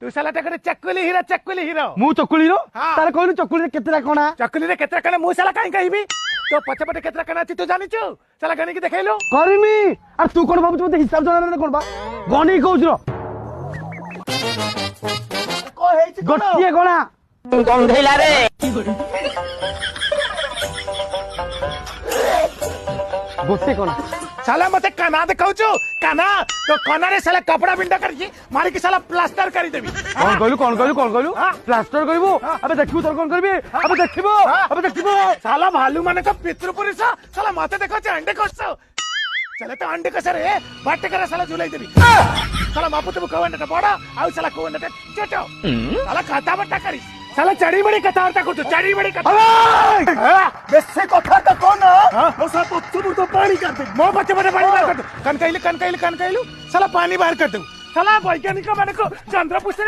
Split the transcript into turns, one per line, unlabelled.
तू साला टकरे चकुली हीरो
मु चकुली रो
हाँ।
तार कहलु चकुली रे केतरा कोना
चकुली रे केतरा कणे मु साला काई कहबी तो पछे पटे केतरा कणे अछि तू जानिचु साला गणी के देखैलो
करमी अरे तू कोन बाबू मते हिसाब जणा रे कोन बा गणी कहउछ रो
को हेछि
गोटिए कोना
गंधेला रे
गोटे कोना
साला मते काना देखाउछु काना तो काना रे साला कपड़ा बिंडा करछि मारी के साला प्लास्टर करी देबी
कौन कहलु
हाँ।
प्लास्टर करबो
हाँ।
अबे देखिबो तोर कोन करबी अबे देखिबो
साला भालू माने का पितृ पुरुष साला माते देखो अंडे कस चले तो अंडे कस रे बाटे करे साला झुलाई देबी साला मापु तो कवंडा बड़ा आउ साला कवंडा छोटो साला खाता बट्टा करी साला चढ़ी बड़ी कथा वार्ता करतो चढ़ी बड़ी कथा बेसे कथा तो कोन ओ सब पत्थर तो पानी कर दे मो बच्चे बड़े पानी बाहर कर दे कन कहलु साला पानी बाहर कर दे साला वैज्ञानिक माने को चंद्र पुष्ट